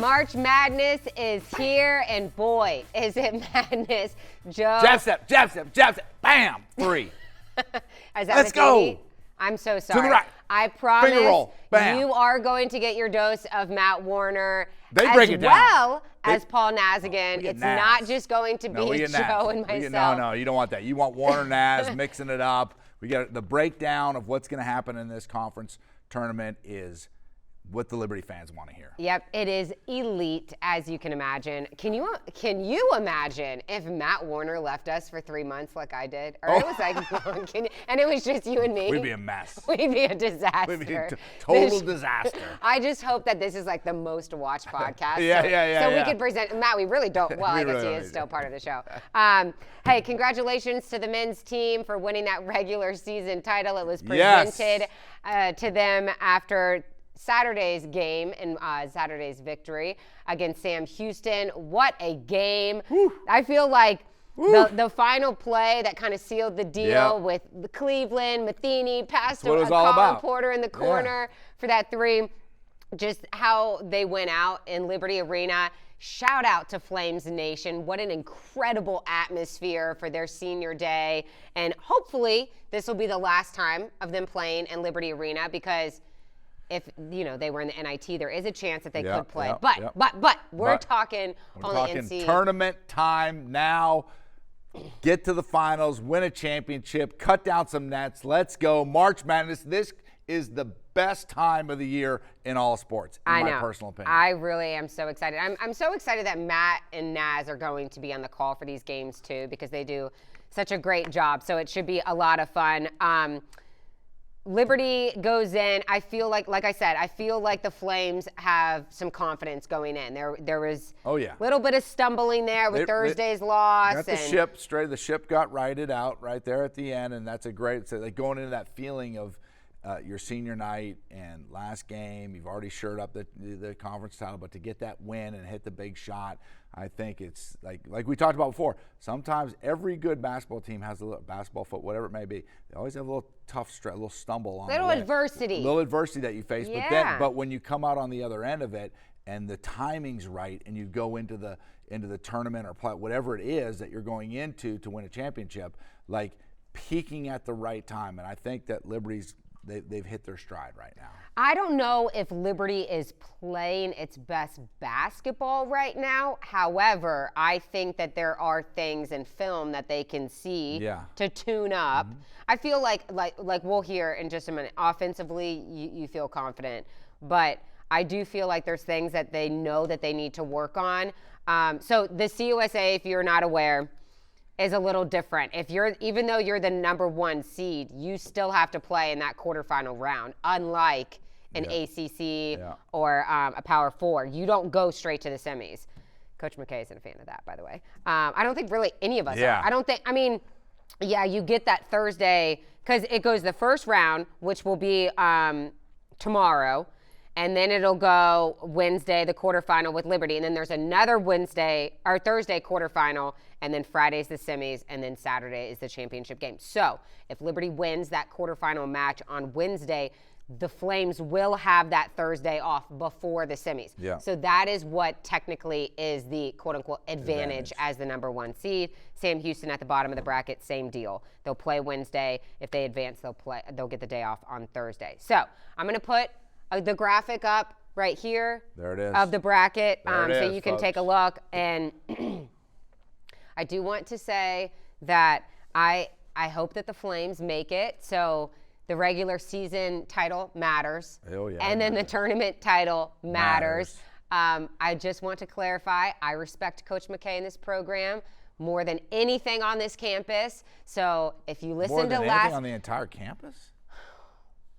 March Madness is here, and boy, is it madness. Joe. Jab step, bam, 3. Let's go. I'm so sorry. To the right. I promise Finger roll. Bam. you are going to get your dose of Matt Warner They break it down. well as Paul Nazigian. It's Naz. not just going to be Joe and myself. No, you don't want that. You want Warner, Naz, mixing it up. We got the breakdown of what's going to happen in this conference tournament is what the Liberty fans want to hear. Yep, it is elite, as you can imagine. Can you imagine if Matt Warner left us for 3 months like I did? Or it was like, and it was just you and me? We'd be a mess. We'd be a disaster. We'd be a total disaster. I just hope that this is like the most watched podcast. Yeah. So we could present, Matt, we really don't, well, I guess he is still part of the show. Hey, congratulations to the men's team for winning that regular season title. It was presented to them after Saturday's game and Saturday's victory against Sam Houston. What a game. Woo. I feel like the final play that kind of sealed the deal with Cleveland, Matheny, passed Colin Porter in the corner for that 3. Just how they went out in Liberty Arena. Shout out to Flames Nation. What an incredible atmosphere for their senior day. And hopefully this will be the last time of them playing in Liberty Arena, because if they were in the NIT, there is a chance that they could play. But we're talking NC. Tournament time now. Get to the finals, win a championship, cut down some nets. Let's go. March Madness. This is the best time of the year in all sports, in my personal opinion. I really am so excited. I'm so excited that Matt and Naz are going to be on the call for these games too, because they do such a great job. So it should be a lot of fun. Liberty goes in. I feel like I said, I feel like the Flames have some confidence going in. There was a little bit of stumbling there with Thursday's loss. Got the ship straight. The ship got righted out right there at the end, and that's a great. So like going into that feeling of your senior night and last game, you've already shored up the conference title, but to get that win and hit the big shot, I think it's like we talked about before. Sometimes every good basketball team has a little basketball foot, whatever it may be. They always have a little tough stretch, a little stumble on little adversity. Little adversity that you face. But when you come out on the other end of it and the timing's right, and you go into the tournament or play, whatever it is that you're going into to win a championship, like peaking at the right time. And I think that Liberty's they've hit their stride right now. I don't know if Liberty is playing its best basketball right now. However, I think that there are things in film that they can see to tune up. Mm-hmm. I feel like we'll hear in just a minute. Offensively, you feel confident, but I do feel like there's things that they know that they need to work on. So the CUSA, if you're not aware, is a little different. Even though you're the number 1 seed, you still have to play in that quarterfinal round. Unlike an ACC or a Power 4, you don't go straight to the semis. Coach McKay isn't a fan of that, by the way. I don't think really any of us are. I don't think. I mean, you get that Thursday because it goes the first round, which will be tomorrow. And then it'll go Wednesday, the quarterfinal with Liberty. And then there's another Thursday quarterfinal. And then Friday's the semis. And then Saturday is the championship game. So if Liberty wins that quarterfinal match on Wednesday, the Flames will have that Thursday off before the semis. Yeah. So that is what technically is the quote-unquote advantage as the number 1 seed. Sam Houston at the bottom of the bracket, same deal. They'll play Wednesday. If they advance, they'll get the day off on Thursday. So I'm going to put the graphic up right here. There it is. Of the bracket, so you can take a look. And I do want to say that I hope that the Flames make it. So the regular season title matters. Oh, yeah. And then the tournament title matters. I just want to clarify, I respect Coach McKay in this program more than anything on this campus. So if you listen more to than last anything on the entire campus?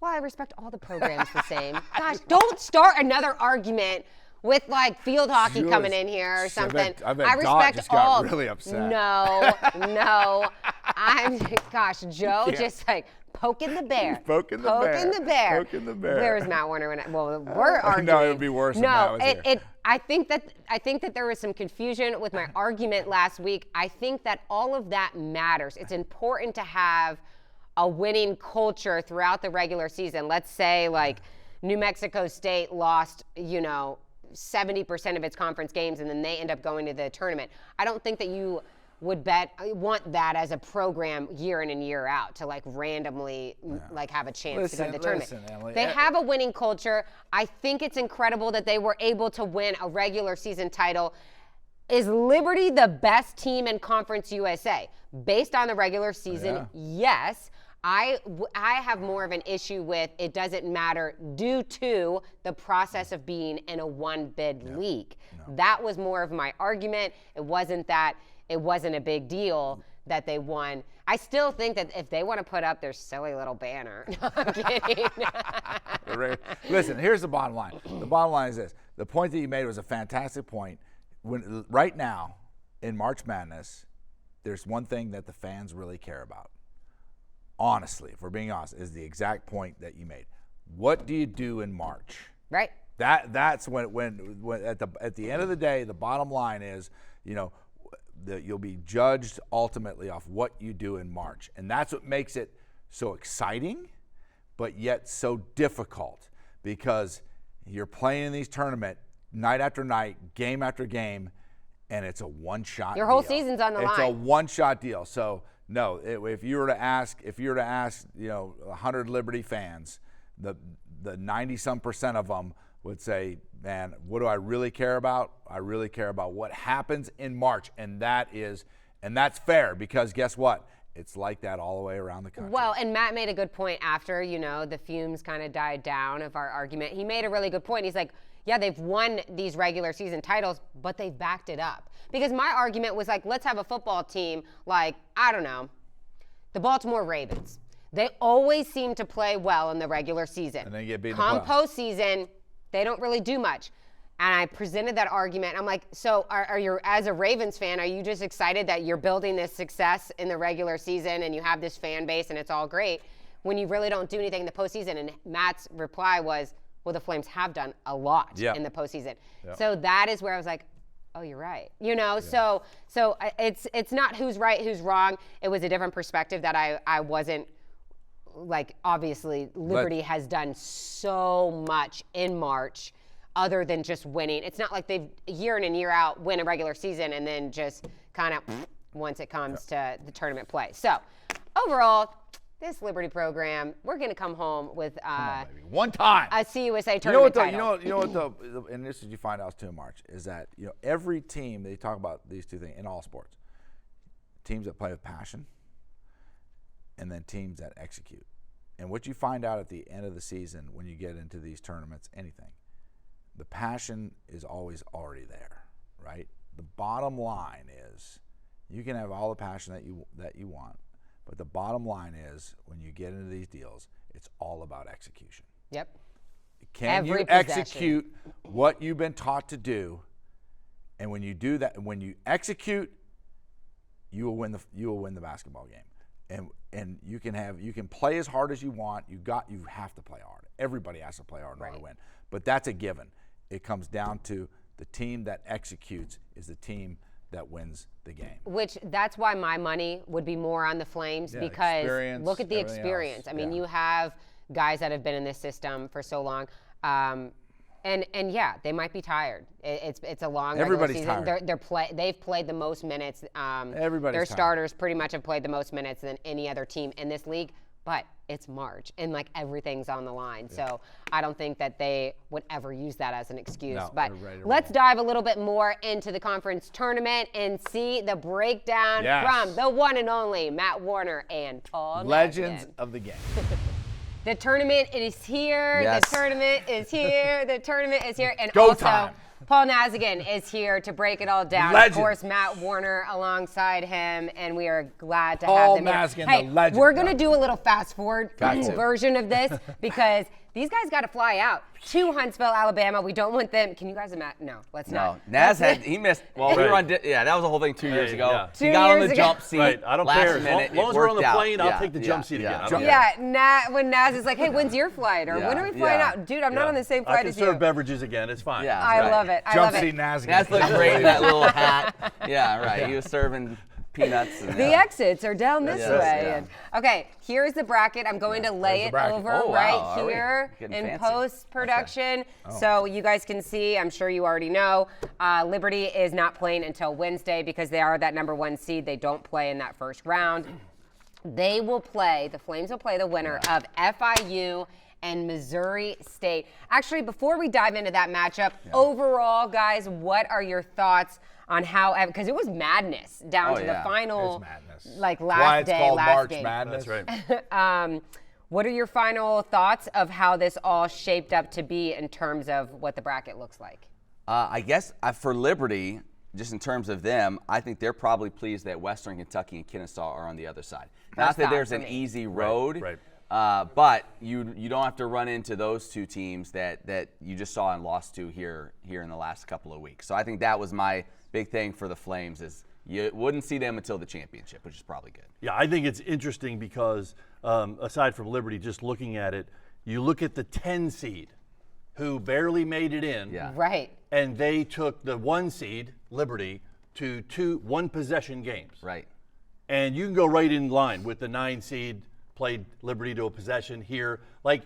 Well, I respect all the programs the same. Gosh, don't start another argument with like field hockey coming in here or something. I bet respect just all. got really upset. No. Joe just like poking the bear. Poking the bear. Where is Matt Warner? We're arguing. No, it would be worse. No, I think that there was some confusion with my argument last week. I think that all of that matters. It's important to have a winning culture throughout the regular season. Let's say like New Mexico State lost, 70% of its conference games, and then they end up going to the tournament. I don't think that you would want that as a program year in and year out to like randomly like have a chance to go to the tournament. Emily, they have a winning culture. I think it's incredible that they were able to win a regular season title. Is Liberty the best team in Conference USA? Based on the regular season, yes. I have more of an issue with it doesn't matter due to the process of being in a one-bid league. No. That was more of my argument. It wasn't a big deal that they won. I still think that if they want to put up their silly little banner. No, I'm kidding. Listen, here's the bottom line. The bottom line is this. The point that you made was a fantastic point. Right now, in March Madness, there's one thing that the fans really care about. Honestly, if we're being honest, is the exact point that you made. What do you do in March? Right. That's when at the end of the day, the bottom line is, you'll be judged ultimately off what you do in March. And that's what makes it so exciting, but yet so difficult, because you're playing in these tournaments night after night, game after game, and it's a one-shot deal. Your whole season's on the line. It's a one-shot deal. So, no, if you were to ask, 100 Liberty fans, the 90-some% of them would say, man, what do I really care about? I really care about what happens in March, and that's fair, because guess what? It's like that all the way around the country. Well, and Matt made a good point after, the fumes kind of died down of our argument. He made a really good point. He's like, yeah, they've won these regular season titles, but they've backed it up. Because my argument was like, let's have a football team like, I don't know, the Baltimore Ravens. They always seem to play well in the regular season. And then get beat in come postseason, they don't really do much. And I presented that argument. I'm like, so are you, as a Ravens fan, are you just excited that you're building this success in the regular season and you have this fan base and it's all great when you really don't do anything in the postseason? And Matt's reply was, well, the Flames have done a lot in the postseason. Yep. So that is where I was like, oh, you're right. So it's not who's right, who's wrong. It was a different perspective that I wasn't like, obviously Liberty has done so much in March other than just winning. It's not like they've year in and year out win a regular season and then just kind of once it comes to the tournament play. So overall, this Liberty program, we're going to come home with one time a CUSA tournament title. You know what and this is you find out too in March, is that every team, they talk about these two things in all sports, teams that play with passion and then teams that execute. And what you find out at the end of the season when you get into these tournaments, anything, the passion is always already there, right? The bottom line is you can have all the passion that you want. But the bottom line is, when you get into these deals, it's all about execution. Yep. Can you execute what you've been taught to do? And when you do that, when you execute, you will win the basketball game. And you can play as hard as you want. You have to play hard. Everybody has to play hard in order to win. But that's a given. It comes down to the team that executes is the team that wins the game. Which that's why my money would be more on the Flames, because look at the experience. I mean, you have guys that have been in this system for so long, and they might be tired. It's a long Everybody's season. Tired. They've played the most minutes. Their starters pretty much have played the most minutes than any other team in this league. But it's March, and like everything's on the line. Yeah. So I don't think that they would ever use that as an excuse. No, but let's dive a little bit more into the conference tournament and see the breakdown from the one and only Matt Warner and Paul Legends Nazigian. Of the game. The tournament is here. Yes. The tournament is here. The tournament is here. And Go also, time. Paul Nazigian is here to break it all down. Legend. Of course, Matt Warner alongside him, and we are glad to Paul have them Nazigian, here. the legend. We're going to do a little fast forward version of this because these guys got to fly out to Huntsville, Alabama. We don't want them. Can you guys imagine? No, let's not. No, Naz he missed. Well, we were on. That was the whole thing 2 years ago. Yeah. He got on the jump seat. Right, I don't last care. Minute, As long as we're on the plane, I'll take the jump seat again. I don't care. When Naz is like, hey, when's your flight? Or when are we flying out? Dude, I'm not on the same flight as you. I can serve beverages again. It's fine. Yeah, I love it. Jump seat Naz. Naz looked great in that little hat. Yeah, right. He was serving peanuts. The exits are down this way. Yeah. And, okay, here's the bracket. I'm going to lay it over right here in post-production so you guys can see. I'm sure you already know. Liberty is not playing until Wednesday because they are that number 1 seed. They don't play in that first round. They will play, the Flames will play the winner of FIU and Missouri State. Actually, before we dive into that matchup, overall, guys, what are your thoughts on how, because it was madness down to the final, like last day, last game. Madness. That's right. What are your final thoughts of how this all shaped up to be in terms of what the bracket looks like? I guess for Liberty, just in terms of them, I think they're probably pleased that Western Kentucky and Kennesaw are on the other side. Not that there's an easy road. Right. But you don't have to run into those two teams that you just saw and lost to here in the last couple of weeks. So I think that was my big thing for the Flames is you wouldn't see them until the championship, which is probably good. Yeah, I think it's interesting because aside from Liberty, just looking at it, you look at the 10 seed who barely made it in. Yeah. Right. And they took the 1 seed, Liberty, to 2 one-possession games. Right. And you can go right in line with the 9 seed played Liberty to a possession here. Like,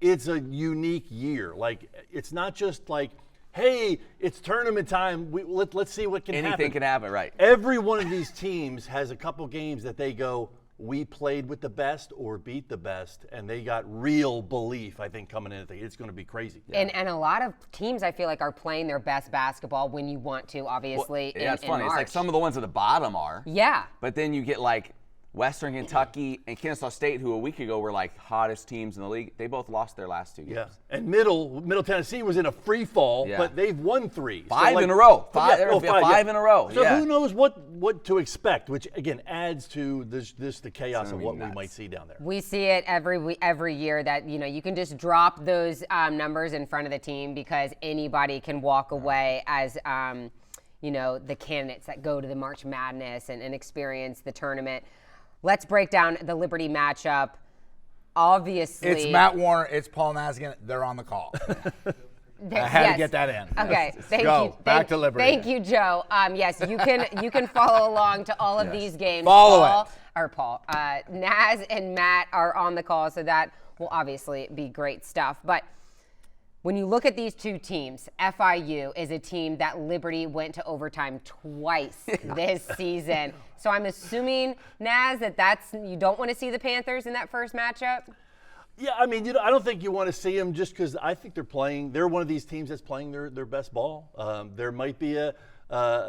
it's a unique year. Like, it's not just like, hey, it's tournament time. Let's see what can happen. Anything can happen, right. Every one of these teams has a couple games that they go, we played with the best or beat the best, and they got real belief, I think, coming in. It's going to be crazy. Yeah. And a lot of teams, I feel like, are playing their best basketball when you want to, obviously, well, it's funny. March. It's like some of the ones at the bottom are. Yeah. But then you get like Western Kentucky and Kennesaw State, who a week ago were like hottest teams in the league. They both lost their last 2 games. Yeah, and Middle Tennessee was in a free fall, but they've won 3. Five in a row. Five in a row. So who knows what to expect, which again adds to the chaos of what we might see down there. We see it every year that you can just drop those numbers in front of the team because anybody can walk away as the candidates that go to the March Madness and experience the tournament. Let's break down the Liberty matchup. Obviously, it's Matt Warner. It's Paul Nazigian. They're on the call. I had to get that in. Okay, thank you. Back to Liberty. Thank you, Joe. Yes, you can follow along to all of these games. Follow it. Naz and Matt are on the call, so that will obviously be great stuff. But when you look at these two teams, FIU is a team that Liberty went to overtime twice this season. So I'm assuming, Naz, that's you don't want to see the Panthers in that first matchup? Yeah, I mean, I don't think you want to see them just because I think they're one of these teams that's playing their best ball. There might be a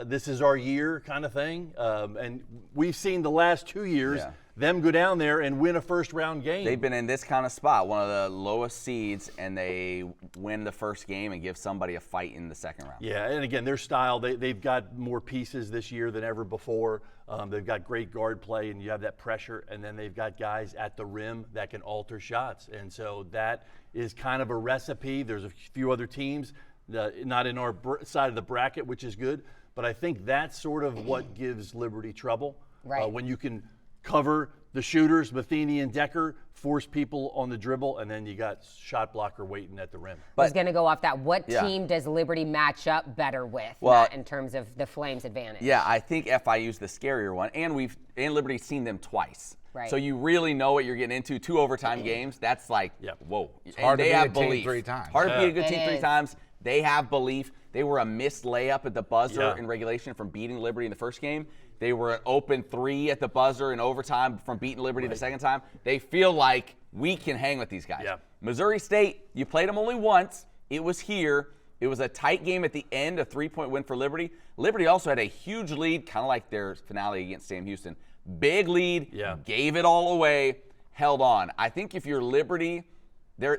this is our year kind of thing. And we've seen the last 2 years them go down there and win a first-round game. They've been in this kind of spot, one of the lowest seeds, and they win the first game and give somebody a fight in the second round. Yeah, and again, their style, they've got more pieces this year than ever before. They've got great guard play, and you have that pressure, and then they've got guys at the rim that can alter shots. And so that is kind of a recipe. There's a few other teams, not in our side of the bracket, which is good, but I think that's sort of what gives Liberty trouble. Right. When you can cover the shooters, Matheny and Decker, force people on the dribble, and then you got shot blocker waiting at the rim. I was going to go off that. What team does Liberty match up better with in terms of the Flames' advantage? Yeah, I think FIU's the scarier one, and Liberty's seen them twice. Right. So you really know what you're getting into. 2 overtime games, that's like, whoa. It's hard to beat a team 3 times. Hard to beat a good team 3 times. They have belief. They were a missed layup at the buzzer in regulation from beating Liberty in the first game. They were an open 3 at the buzzer in overtime from beating Liberty the second time. They feel like we can hang with these guys. Yeah. Missouri State, you played them only once. It was here. It was a tight game at the end, a 3-point win for Liberty. Liberty also had a huge lead, kind of like their finale against Sam Houston. Big lead, gave it all away, held on. I think if you're Liberty,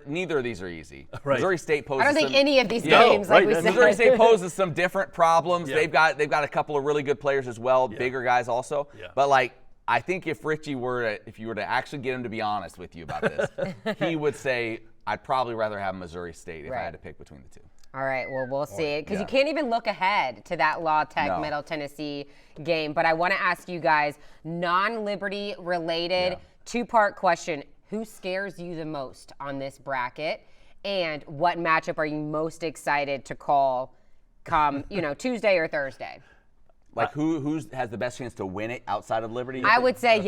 neither of these are easy. Right. Missouri State poses. I don't think any of these games, like we said. Missouri State poses some different problems. They've got a couple of really good players as well, bigger guys also. Yeah. But I think if you were to actually get him to be honest with you about this, he would say I'd probably rather have Missouri State if I had to pick between the two. All right, well, we'll see it because you can't even look ahead to that La Tech Middle Tennessee game. But I want to ask you guys, non-Liberty related, 2-part question. Who scares you the most on this bracket? And what matchup are you most excited to call come, Tuesday or Thursday? Like who has the best chance to win it outside of Liberty? I would say,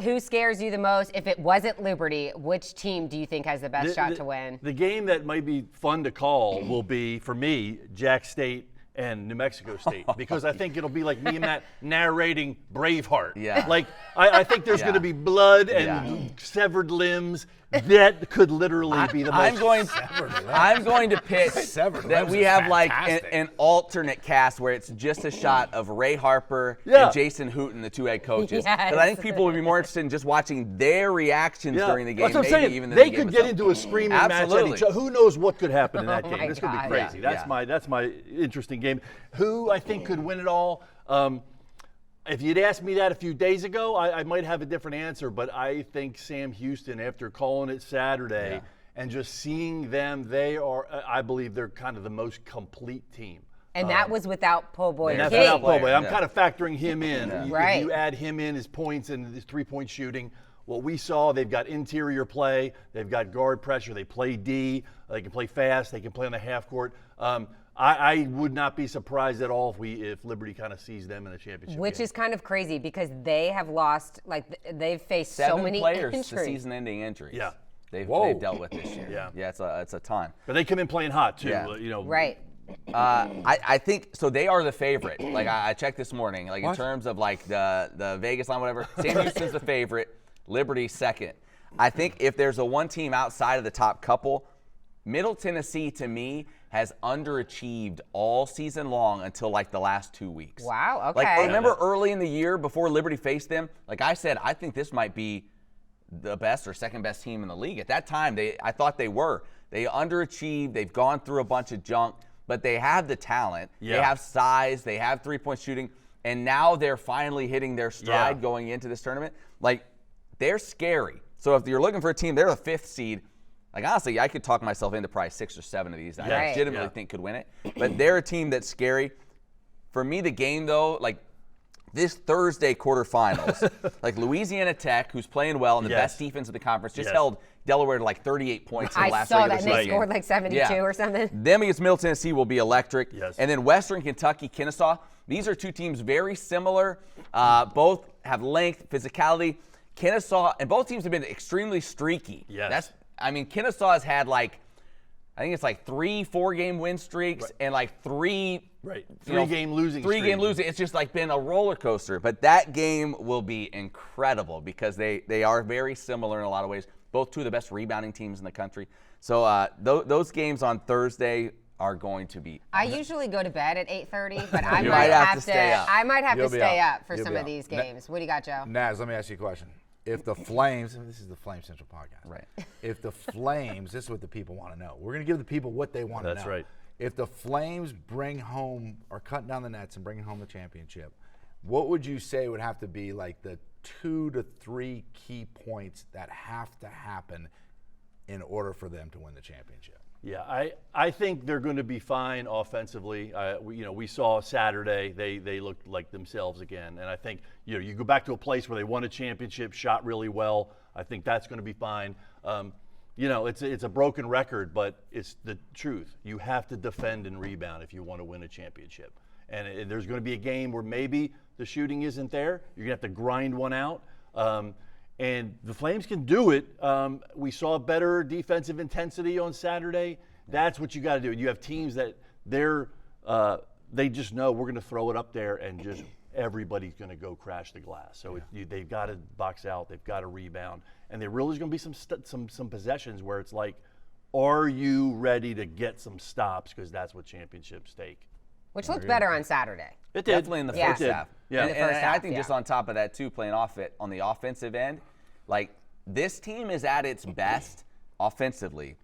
Who scares you the most? If it wasn't Liberty, which team do you think has the best shot to win? The game that might be fun to call will be, for me, Jack State and New Mexico State, because I think it'll be like me and Matt narrating Braveheart. Yeah. Like, I think there's going to be blood and severed limbs. That could literally be the most. I'm going to pitch that we have like an alternate cast where it's just a shot of Ray Harper and Jason Hooten, the two head coaches. Yes. Because I think people would be more interested in just watching their reactions during the game. That's what I'm saying. Even they could get into a screaming match at each other. Who knows what could happen in that game? This could be crazy. That's my interesting game. Who I think could win it all? If you'd asked me that a few days ago, I might have a different answer, but I think Sam Houston, after calling it Saturday and just seeing them, I believe they're kind of the most complete team. And that was without Po Boy. That's without Po Boy. I'm kind of factoring him in. Right. You add him in, his points and his three-point shooting. What we saw, they've got interior play, they've got guard pressure, they play D, they can play fast, they can play on the half court. I would not be surprised at all if Liberty kind of sees them in the championship Which game. is kind of crazy because they have lost, they've faced so many players injuries. to season-ending injuries. Yeah. They've dealt with this year. Yeah, it's a ton. But they come in playing hot too. Yeah. Right. I think so. They are the favorite. Like I checked this morning. Like in terms of like the Vegas line, whatever. Sam Houston's the favorite. Liberty second. I think if there's a one team outside of the top couple, Middle Tennessee to me has underachieved all season long until like the last 2 weeks. Wow. Okay. Like remember early in the year before Liberty faced them. Like I said, I think this might be the best or second best team in the league. At that time, I thought they were. They underachieved. They've gone through a bunch of junk, but they have the talent. Yeah. They have size. They have three-point shooting, and now they're finally hitting their stride going into this tournament. Like they're scary. So if you're looking for a team, they're the 5th seed. Like, honestly, I could talk myself into probably 6 or 7 of these that I legitimately think could win it. But they're a team that's scary. For me, the game, though, like this Thursday quarterfinals, like Louisiana Tech, who's playing well and the best defense in the conference, just held Delaware to like 38 points in the last regular season. I saw that, and they scored like 72 or something. Them against Middle Tennessee will be electric. Yes. And then Western Kentucky, Kennesaw. These are two teams very similar. Both have length, physicality. Kennesaw, and both teams have been extremely streaky. Yes. Kennesaw has had I think it's like 3 4-game win streaks and like 3 game losing. 3-game losing. It's just like been a roller coaster. But that game will be incredible because they are very similar in a lot of ways. Both two of the best rebounding teams in the country. So those games on Thursday are going to be. I usually go to bed at 8:30, but I might have to stay up. I might have to stay up for some of these games. What do you got, Joe? Naz, let me ask you a question. If the Flames, this is the Flame Central podcast. Right. If the Flames, this is what the people want to know. We're going to give the people what they want to know. That's right. If the Flames bring home or cut down the nets and bring home the championship, what would you say would have to be like the 2 to 3 key points that have to happen in order for them to win the championship? Yeah, I think they're going to be fine offensively. We saw Saturday they looked like themselves again, and I think you go back to a place where they won a championship, shot really well. I think that's going to be fine. It's a broken record, but it's the truth. You have to defend and rebound if you want to win a championship. And there's going to be a game where maybe the shooting isn't there. You're going to have to grind one out. And the Flames can do it. We saw better defensive intensity on Saturday. That's what you got to do. You have teams that they just know we're going to throw it up there and just everybody's going to go crash the glass. So they've got to box out. They've got to rebound. And there really is going to be some possessions where it's like, are you ready to get some stops? Because that's what championships take. Which looked better on Saturday. It did. Definitely in the first half. Yeah. And I think just on top of that, too, playing off it on the offensive end, like this team is at its best offensively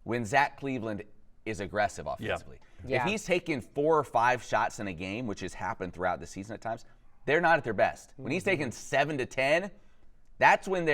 when Zach Cleveland is aggressive offensively. Yeah. If he's taking 4 or 5 shots in a game, which has happened throughout the season at times, they're not at their best. When he's taking 7 to 10, that's when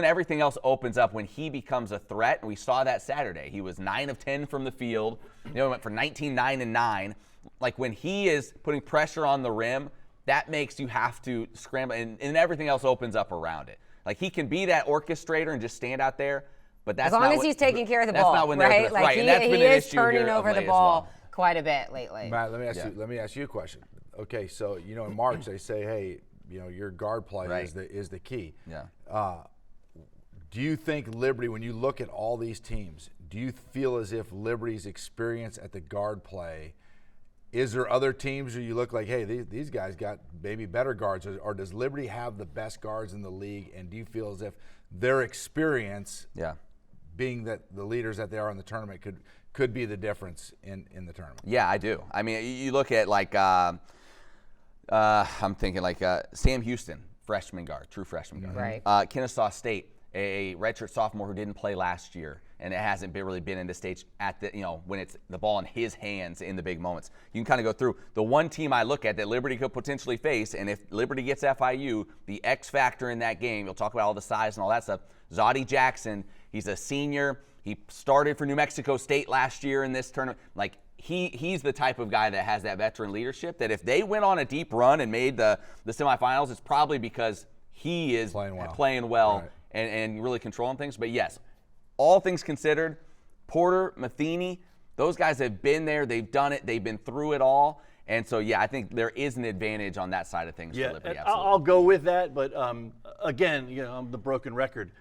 everything else opens up, when he becomes a threat. And we saw that Saturday. He was 9 of 10 from the field. He went for 19, 9, and 9. Like when he is putting pressure on the rim, that makes you have to scramble, and everything else opens up around it. Like he can be that orchestrator and just stand out there, but that's as long as he's taking care of the ball, not when right? Like right. he And that's been is an issue turning here over the ball quite a bit lately. Matt, let me ask you a question. okay, so in March they say, hey, your guard play is the key. Yeah. Do you think Liberty, when you look at all these teams, do you feel as if Liberty's experience at the guard play, is there other teams where you look like, hey, these guys got maybe better guards, or does Liberty have the best guards in the league, and do you feel as if their experience, being that the leaders that they are in the tournament, could be the difference in the tournament? Yeah, I do. I mean, you look at I'm thinking Sam Houston, freshman guard, true freshman guard. Right. Kennesaw State, a redshirt sophomore who didn't play last year, and it hasn't really been in the stage at the when it's the ball in his hands in the big moments. You can kind of go through the one team I look at that Liberty could potentially face, and if Liberty gets FIU, the X factor in that game, you'll talk about all the size and all that stuff. Zoddy Jackson, he's a senior. He started for New Mexico State last year in this tournament. He's the type of guy that has that veteran leadership that if they went on a deep run and made the semifinals, it's probably because he is playing well right. and really controlling things. But yes, all things considered, Porter, Matheny, those guys have been there. They've done it. They've been through it all. And so, yeah, I think there is an advantage on that side of things for Liberty. Absolutely. I'll go with that. But, again, I'm the broken record.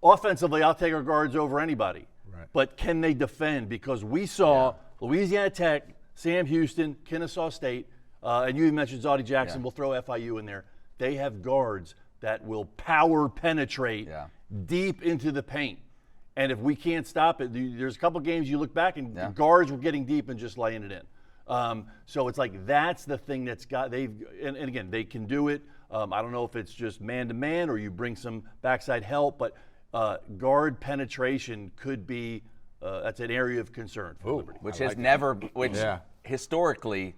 Offensively, I'll take our guards over anybody. Right. But can they defend? Because we saw Louisiana Tech, Sam Houston, Kennesaw State, and you mentioned Zoddy Jackson. We'll throw FIU in there. They have guards that will power penetrate deep into the paint. And if we can't stop it, there's a couple games you look back and the guards were getting deep and just laying it in. So it's that's the thing that's got and again, they can do it. I don't know if it's just man-to-man or you bring some backside help, but guard penetration could be that's an area of concern for Liberty. Which historically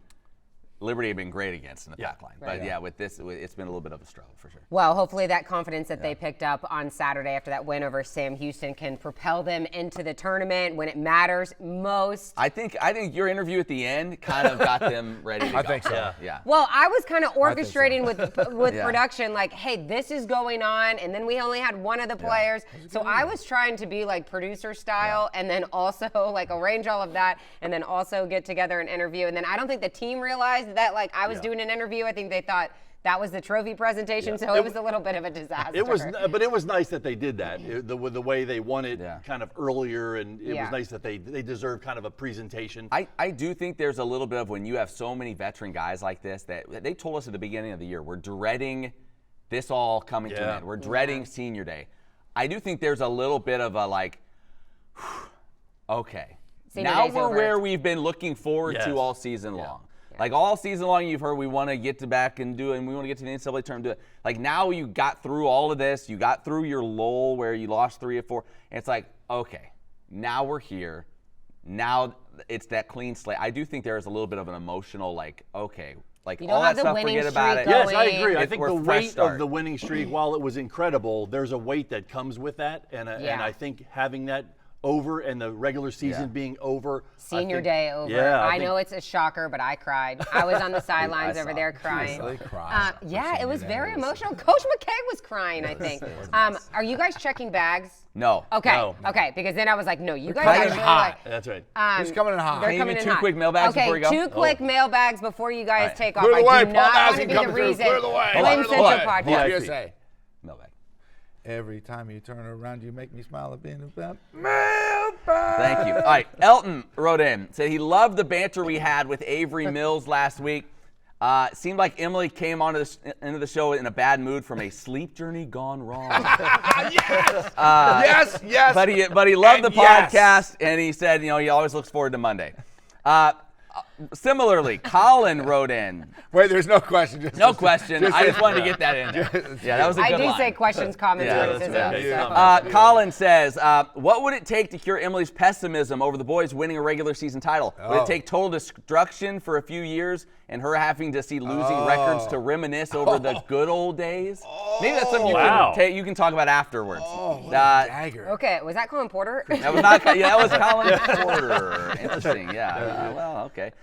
Liberty had been great against in the back line. But with this, it's been a little bit of a struggle for sure. Well, hopefully that confidence that they picked up on Saturday after that win over Sam Houston can propel them into the tournament when it matters most. I think your interview at the end kind of got them ready to go. I think so. Yeah. Well, I was kind of orchestrating with production, hey, this is going on, and then we only had one of the players. So I was trying to be producer style and then also arrange all of that and then also get together an interview. And then I don't think the team realized that I was doing an interview. I think they thought that was the trophy presentation, so it was a little bit of a disaster. But it was nice that they did that. The way they won it kind of earlier, and it was nice that they deserved kind of a presentation. I do think there's a little bit of when you have so many veteran guys like this that they told us at the beginning of the year, we're dreading this all coming to an end. We're dreading senior day. I do think there's a little bit of a okay. Senior now day's we're over. where we've been looking forward to all season long. All season long, you've heard we want to get back and do it, and we want to get to the NCAA tournament and do it. Now you got through all of this. You got through your lull where you lost 3 or 4. And it's okay, now we're here. Now it's that clean slate. I do think there is a little bit of an emotional, okay, all that stuff, forget about it. Yes, I agree. I think the weight of the winning streak, while it was incredible, there's a weight that comes with that. And I think having that over and the regular season being over. Senior day over. Yeah, I know it's a shocker, but I cried. I was on the sidelines over there crying. It was very emotional. Coach McKay was crying, I think. Are you guys checking bags? No. Okay. No. Okay, because then I was no, you guys coming in actually hot. That's right. Who's coming in hot? They're Can you coming give in me 2 hot. quick mailbags before you go? 2 quick mailbags before you guys take off. Clear the way. I do not Paul want to Nazigian be the coming through. reason. Clear the way. Win Central Podcast. PSA. Mailbag. Every time you turn around, you make me smile at being about Thank you. All right, Elton wrote in, said he loved the banter we had with Avery Mills last week. Seemed like Emily came onto into the show in a bad mood from a sleep journey gone wrong. Yes. But he loved the podcast, and he said, he always looks forward to Monday. Similarly, Colin wrote in. Wait, there's no question. No question. I just wanted to get that in there. Yeah, that was a good line. I do say questions, comments, criticism. Colin says, what would it take to cure Emily's pessimism over the boys winning a regular season title? Would it take total destruction for a few years and her having to see losing records to reminisce over the good old days? Maybe that's something you can talk about afterwards. Dagger. Okay, was that Colin Porter? That was not. Yeah, that was Colin Porter. Interesting. Yeah. Well, okay.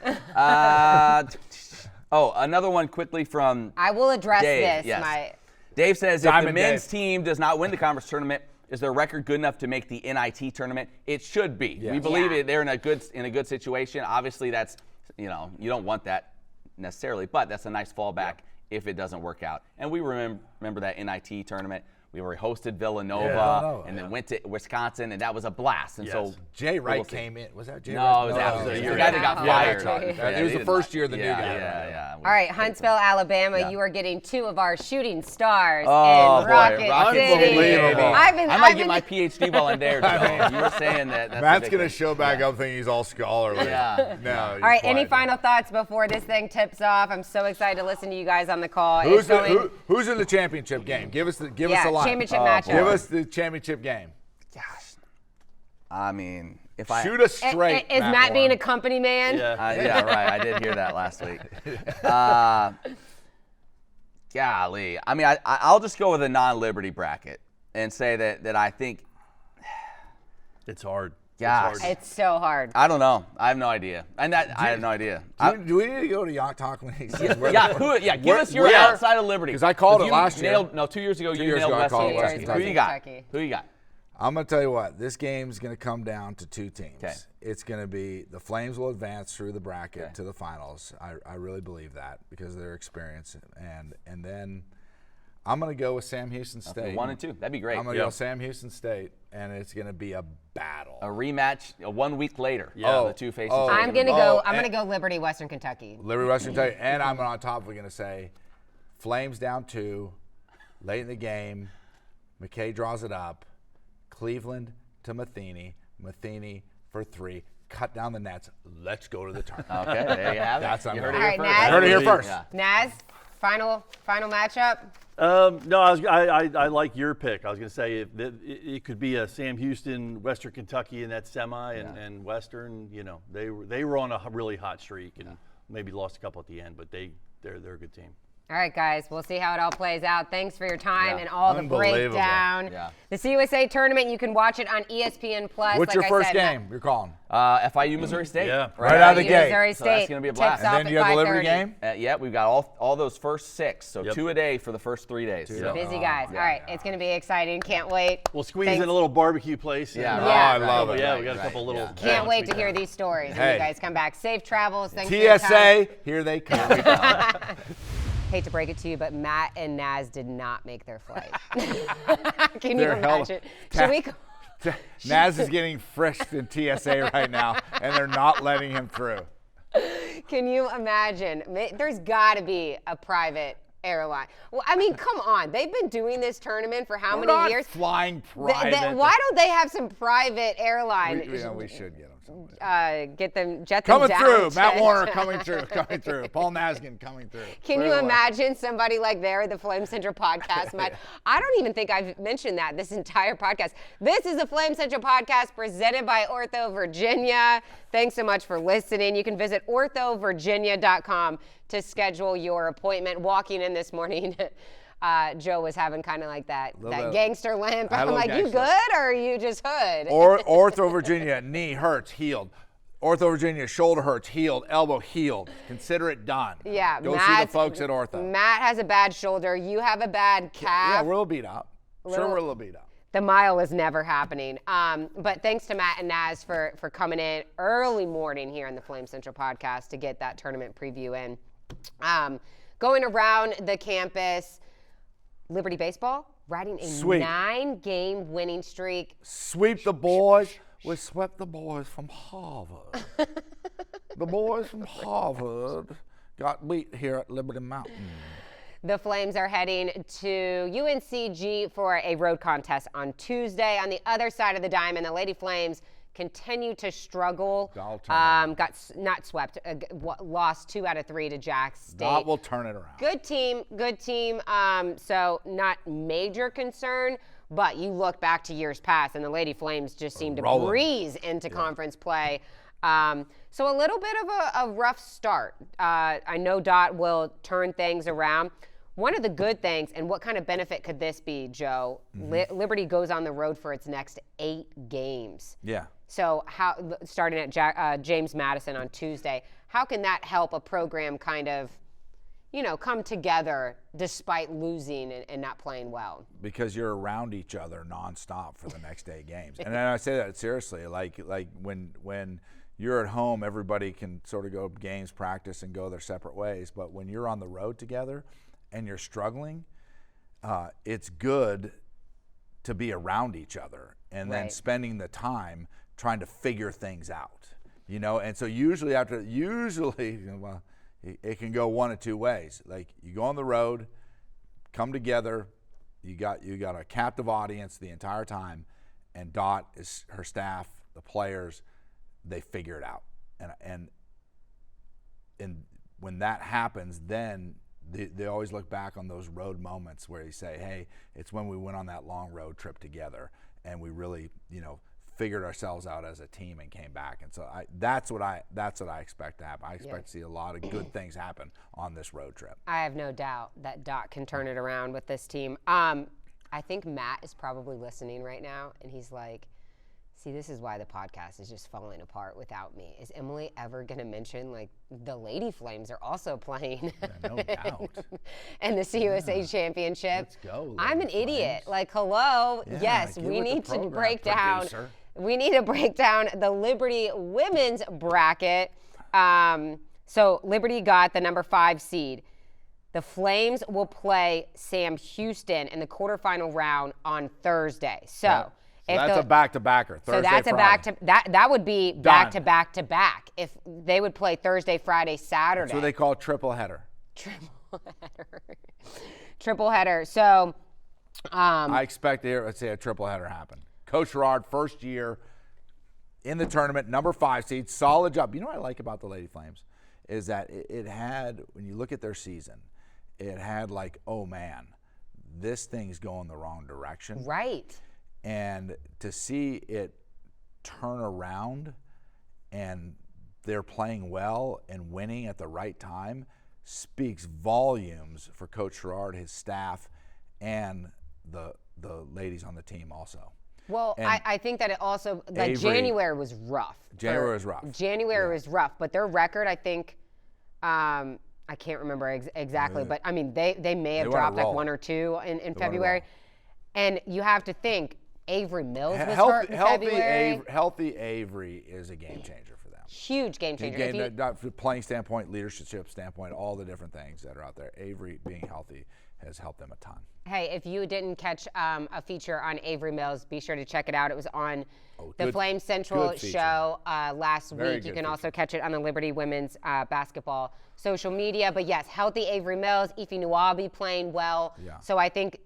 Another one quickly from I will address Dave. this. Yes. Dave says, if the men's team does not win the conference tournament, is their record good enough to make the NIT tournament? It should be. We believe they're in a good situation. Obviously, that's you don't want that necessarily, but that's a nice fallback if it doesn't work out. And we remember that NIT tournament. We were hosted Villanova and then went to Wisconsin, and that was a blast. And so Jay Wright came in. Was that Jay Wright? No, it was after the guy that got fired. It was the first year the new guy. Yeah. All right, Huntsville, Alabama, you are getting 2 of our shooting stars in boy, Rocket City. I might get my PhD while I'm there, Joe. You were saying that. Matt's going to show back up thinking he's all scholarly. Yeah. No. All right, any final thoughts before this thing tips off? I'm so excited to listen to you guys on the call. Who's in the championship game? Give us the line. Championship matchup. Give us the championship game. Gosh. I mean, if Shoot us straight. Is Matt being a company man? Yeah, right. I did hear that last week. Golly. I mean, I'll just go with a non-Liberty bracket and say that I think it's hard. Gosh. It's so hard. I don't know. I have no idea. I have no idea. Do we need to go to Yacht Talk when he says give us your outside of Liberty. Because I called it last year. No, 2 years ago you years nailed ago, I called it West Kentucky. Who you got? I'm going to tell you what. This game's going to come down to 2 teams. Okay. It's going to be the Flames will advance through the bracket to the finals. I really believe that because of their experience. And then I'm going to go with Sam Houston State. Okay, 1 and 2. That'd be great. I'm going to go Sam Houston State, and it's going to be a battle. A rematch 1 week later. The two faces. I'm going to go Liberty Western Kentucky. Liberty Western Kentucky. And I'm on top of it going to say Flames down 2, late in the game. McKay draws it up. Cleveland to Matheny for 3. Cut down the nets. Let's go to the tournament. Okay, there you have it. That's you heard it here first. Naz? Heard it here first. Naz, final matchup. No, I like your pick. I was going to say it could be a Sam Houston, Western Kentucky in that semi, and Western. You know, they were on a really hot streak and maybe lost a couple at the end, but they're a good team. All right, guys, we'll see how it all plays out. Thanks for your time and all the breakdown. Yeah. The CUSA tournament, you can watch it on ESPN+. What's your first game you're calling? FIU Missouri State. Yeah. Right out of the gate. Missouri State. So that's going to be a blast. Tips off And then you at have the Liberty 5:30. game? We've got all those first 6, so 2 a day for the first 3 days. So. Busy guys. All right, it's going to be exciting. Can't wait. We'll squeeze in a little barbecue place. Yeah. I love it. Yeah, we got a couple little. Can't wait to hear these stories when you guys come back. Safe travels. Thanks for your time. TSA, here they come. Hate to break it to you, but Matt and Naz did not make their flight. Can you They're hell- imagine? Should we? Naz is getting frisked in TSA right now, and they're not letting him through. Can you imagine? There's got to be a private airline. Well, I mean, come on. They've been doing this tournament for how We're many not years? flying private. Why don't they have some private airline? We should get them. Get them, jet Coming them through. down. Matt Warner coming through. Paul Nazigian coming through. Can you imagine somebody like there, the Flame Central podcast, Matt? I don't even think I've mentioned that this entire podcast. This is the Flame Central podcast presented by OrthoVirginia. Thanks so much for listening. You can visit OrthoVirginia.com to schedule your appointment. Walking in this morning, Joe was having kind of like that gangster limp. I'm like, you good or are you just hood? OrthoVirginia, knee hurts, healed. OrthoVirginia, shoulder hurts, healed. Elbow, healed. Consider it done. Yeah, Go see the folks at Ortho. Matt has a bad shoulder. You have a bad calf. Yeah, we're a little beat up. Sure, we're a little beat up. The mile is never happening. But thanks to Matt and Naz for coming in early morning here in the Flame Central podcast to get that tournament preview in. Going around the campus, Liberty Baseball riding a 9-game winning streak. Sweep the boys. We swept the boys from Harvard. The boys from Harvard got beat here at Liberty Mountain. The Flames are heading to UNCG for a road contest on Tuesday. On the other side of the diamond, the Lady Flames continue to struggle. Got not swept. Lost 2 out of 3 to Jack State. That will turn it around. Good team. So not major concern, but you look back to years past, and the Lady Flames just seem to breeze into conference play. So a little bit of a rough start. I know Dot will turn things around. One of the good things, and what kind of benefit could this be, Joe? Liberty goes on the road for its next 8 games. Yeah. So starting at James Madison on Tuesday, how can that help a program kind of, come together despite losing and not playing well? Because you're around each other nonstop for the next 8 games. And I say that seriously, like when you're at home, everybody can sort of go games, practice, and go their separate ways. But when you're on the road together and you're struggling, it's good to be around each other and then spending the time trying to figure things out, And so usually well, it can go one of two ways. Like you go on the road, come together, you got a captive audience the entire time, and Dot is her staff, the players, they figure it out. And when that happens, then they always look back on those road moments where they say, hey, it's when we went on that long road trip together and we really, figured ourselves out as a team and came back. And so that's what I expect to happen. I expect to see a lot of good things happen on this road trip. I have no doubt that Dot can turn it around with this team. I think Matt is probably listening right now, and he's like, see, this is why the podcast is just falling apart without me. Is Emily ever going to mention, like, the Lady Flames are also playing no doubt. in the CUSA Championship? Let's go, I'm an idiot. Like, hello. Yeah, yes, we need to break down. We need to break down the Liberty women's bracket. So Liberty got the number 5 seed. The Flames will play Sam Houston in the quarterfinal round on Thursday. So that's a back-to-backer. Thursday, so that's Friday. that would be back-to-back-to-back if they would play Thursday, Friday, Saturday. That's what they call triple header. Triple header. So I expect to hear, let's say, a triple header happen. Coach Gerard, first year in the tournament, number 5 seed, solid job. You know what I like about the Lady Flames is that it had, when you look at their season, it had like, oh man, this thing's going the wrong direction. Right. And to see it turn around and they're playing well and winning at the right time speaks volumes for Coach Gerard, his staff, and the ladies on the team also. Well, I think that it also, like, January was rough. January was rough, but their record, I think, I can't remember exactly, but I mean, they may have dropped like 1 or 2 in February. And you have to think, Avery Mills was hurt in February. Healthy Avery is a game changer for them. Huge game changer. From playing standpoint, leadership standpoint, all the different things that are out there. Avery being healthy has helped them a ton. Hey, if you didn't catch a feature on Avery Mills, be sure to check it out. It was on the Flame Central show last week. You can also catch it on the Liberty Women's basketball social media. But yes, healthy Avery Mills, Ife Nuabi playing well. Yeah. So I think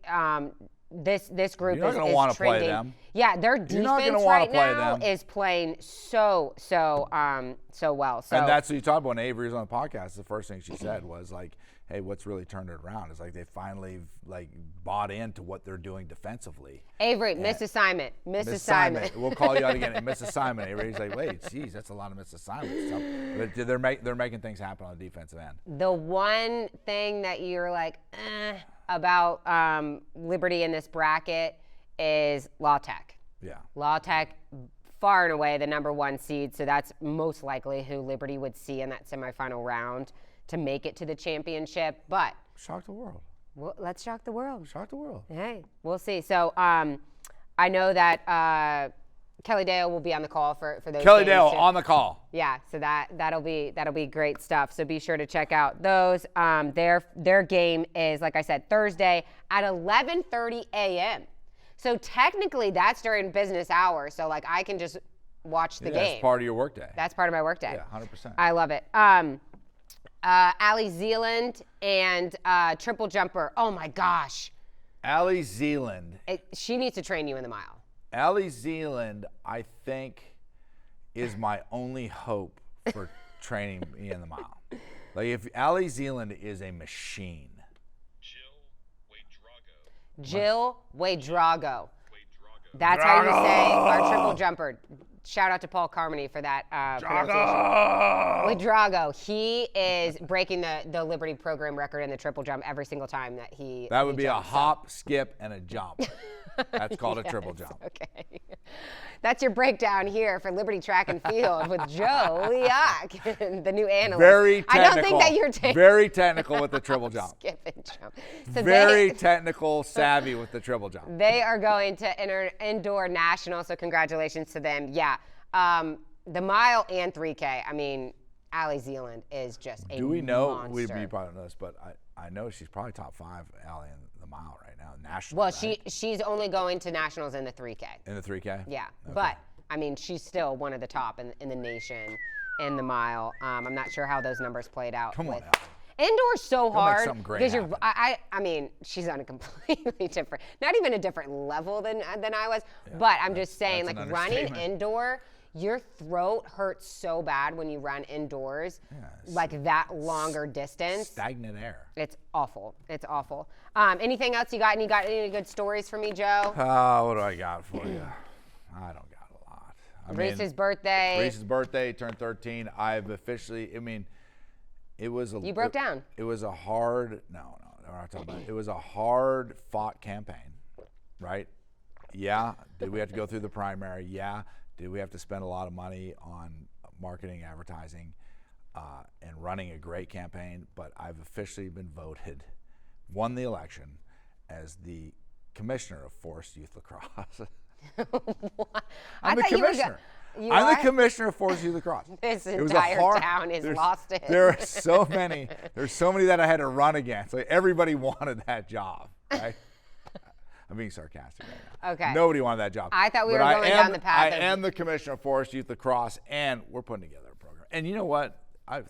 this group You're not is gonna want to trending. Play them. Yeah, their defense right now is playing so well. So and that's what you talked about when Avery was on the podcast. The first thing she said was like, hey, what's really turned it around is like they finally like bought into what they're doing defensively. Avery, missed assignment. We'll call you out again. Missed assignment. Avery's like, wait, geez, that's a lot of missed assignments. So, but they're making things happen on the defensive end. The one thing that you're like, about Liberty in this bracket is La Tech. Yeah. La Tech, far and away the number 1 seed, so that's most likely who Liberty would see in that semifinal round to make it to the championship. But shock the world. Well, let's shock the world. Shock the world. Hey, we'll see. So I know that Kelly Dale will be on the call for those. Kelly Dale on the call. Yeah, so that'll be great stuff. So be sure to check out those. Their game is, like I said, Thursday at 11:30 a.m. So technically that's during business hours. So like I can just watch the game. That's part of your workday. That's part of my workday. Yeah, 100%. I love it. Allie Zealand and triple jumper. Oh my gosh. Allie Zealand. She needs to train you in the mile. Allie Zealand, I think, is my only hope for training me in the mile. Like, if Allie Zealand is a machine. Jill Wadrago. That's how you say our triple jumper. Shout out to Paul Carmody for that pronunciation. Wadrago. He is breaking the Liberty program record in the triple jump every single time that he. That would be a hop, skip, and a jump. That's called a triple jump. Okay. That's your breakdown here for Liberty Track and Field with Joe Leac, the new analyst. Very technical. I don't think that you're taking. Very technical with the triple jump. Skip and jump. So very technical, savvy with the triple jump. They are going to indoor national, so congratulations to them. Yeah. the mile and 3K. I mean, Allie Zealand is just a Do we know? monster. We probably don't know this, but I know she's probably top 5, Allie, in the mile right now, national. Well, right? she's only going to nationals in the 3K. In the 3K? Yeah, Okay. but I mean, she's still one of the top in the nation in the mile. I'm not sure how those numbers played out. Come on, with Allie. Indoor's so Go make hard something great because happen. I mean, she's on a completely different, not even a different level than I was. But I'm just saying, that's like an running understatement. indoor, your throat hurts so bad when you run indoors, Yes. like that longer distance. Stagnant air. It's awful. It's awful. Anything else you got? Any good stories for me, Joe? What do I got for you? I don't got a lot. Reese's birthday. Reese's birthday, turned 13. I've officially, it was a. You broke down. It was a hard, no, we're not talking about it. It was a hard fought campaign, right? Yeah. Did we have to go through the primary? Yeah. Did we have to spend a lot of money on marketing, advertising, and running a great campaign? But I've officially been won the election as the commissioner of Forest Youth Lacrosse. I'm the commissioner. I'm the commissioner of Forest Youth Lacrosse. This entire town is lost it. There are so many. There's so many that I had to run against. Like everybody wanted that job, right? I'm being sarcastic right now. Okay. Nobody wanted that job. I thought we But were going down the path I of- am the commissioner of Forest Youth Lacrosse, and we're putting together a program. And you know what?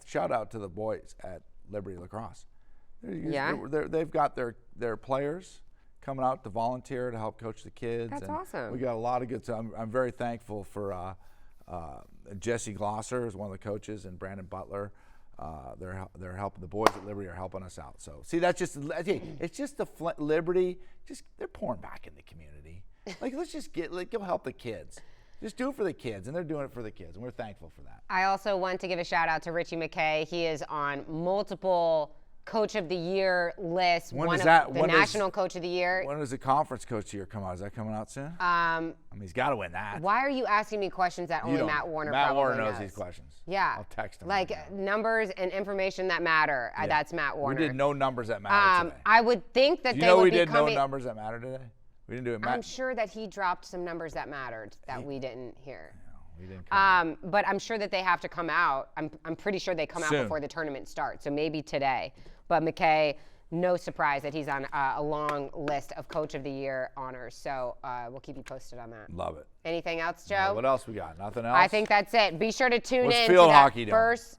Shout out to the boys at Liberty Lacrosse. Yeah. They've got their players coming out to volunteer to help coach the kids. That's and awesome. We got a lot of good stuff. I'm very thankful for Jesse Glosser is one of the coaches, and Brandon Butler. They're helping, the boys at Liberty are helping us out. So see, that's just, it's just the Liberty, just they're pouring back in the community. Like let's just go help the kids. Just do it for the kids, and they're doing it for the kids, and we're thankful for that. I also want to give a shout out to Richie McKay. He is on multiple Coach of the Year lists. National Coach of the Year. When does the conference coach of the year come out? Is that coming out soon? He's got to win that. Why are you asking me questions that only Matt Warner Matt probably Warner knows these questions. Yeah. I'll text him. Like right now. numbers and information that matter. Yeah. That's Matt Warner. We did no numbers that matter today. I would think that Do you they know would we be did coming. no numbers that matter today? We didn't do it. I'm sure that he dropped some numbers that mattered that we didn't hear. We didn't But I'm sure that they have to come out. I'm pretty sure they come out Soon. before the tournament starts. So maybe today. But McKay, no surprise that he's on a long list of Coach of the Year honors. So we'll keep you posted on that. Love it. Anything else, Joe? What else we got? Nothing else? I think that's it. Be sure to tune What's in field to hockey that doing? first.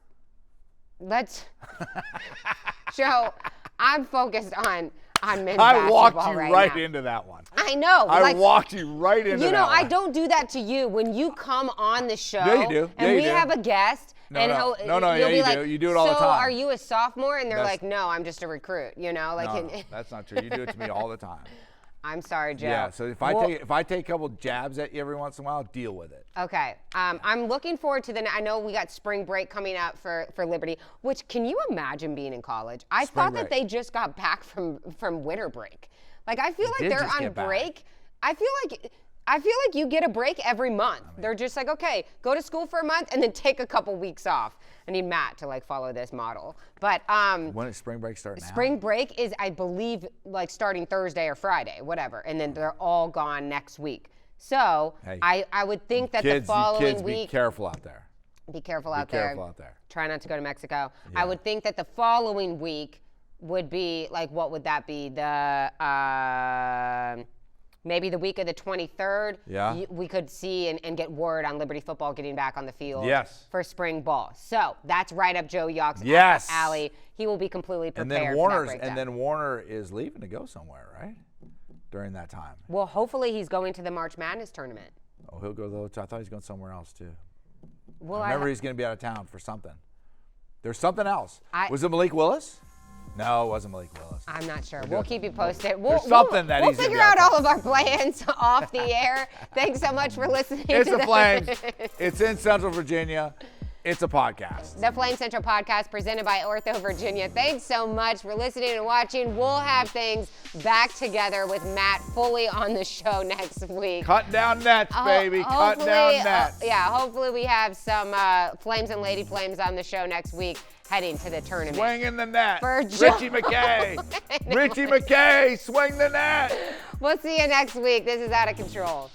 Joe, I'm focused on men's I basketball walked you right now. into that one. I know. I walked you right into that You know, one. I don't do that to you. When you come on the show Yeah, you do. and Yeah, we you do. have a guest, No, and no. he'll, No, no, you'll yeah, be you like, do. You do it all the so time. are you a sophomore? And they're That's- like, no, I'm just a recruit, you know? Like, No, that's not true. You do it to me all the time. I'm sorry, Joe. Yeah, so if I take a couple jabs at you every once in a while, deal with it. Okay. I'm looking forward to I know we got spring break coming up for Liberty, which can you imagine being in college? I thought that break. they just got back from winter break. Like, I feel They like did they're just on get back. break. I feel like you get a break every month. They're just like, okay, go to school for a month and then take a couple weeks off. I need Matt to follow this model. But When does spring break start now? spring break is, I believe, starting Thursday or Friday, whatever, and then they're all gone next week. So Hey, I would think that kids, the following kids, week. be careful out there. Be careful out Be there. careful out there. Try not to go to Mexico. Yeah. I would think that the following week would be what would that be? The maybe the week of the 23rd. Yeah. We could see and get word on Liberty football getting back on the field. Yes. For spring ball. So that's right up Joe Yock's Yes. alley. He will be completely And prepared. then Warner is leaving to go somewhere, right? During that time. Well, hopefully he's going to the March Madness tournament. Oh, he'll go though. I thought he was going somewhere else too. Well, I remember he's going to be out of town for something. There's something else. Was it Malik Willis? No, it wasn't Malik Willis. I'm not sure. We'll keep you posted. There's something that we'll he's gonna figure be out out all of our plans off the air. Thanks so much for listening. It's to the Flames. It's in Central Virginia. It's a podcast. The Flame Central podcast presented by OrthoVirginia. Thanks so much for listening and watching. We'll have things back together with Matt fully on the show next week. Cut down nets, baby. Cut down nets. Hopefully we have some Flames and Lady Flames on the show next week heading to the tournament. Swing in the net. For Richie McKay. Richie McKay, swing the net. We'll see you next week. This is Out of Control.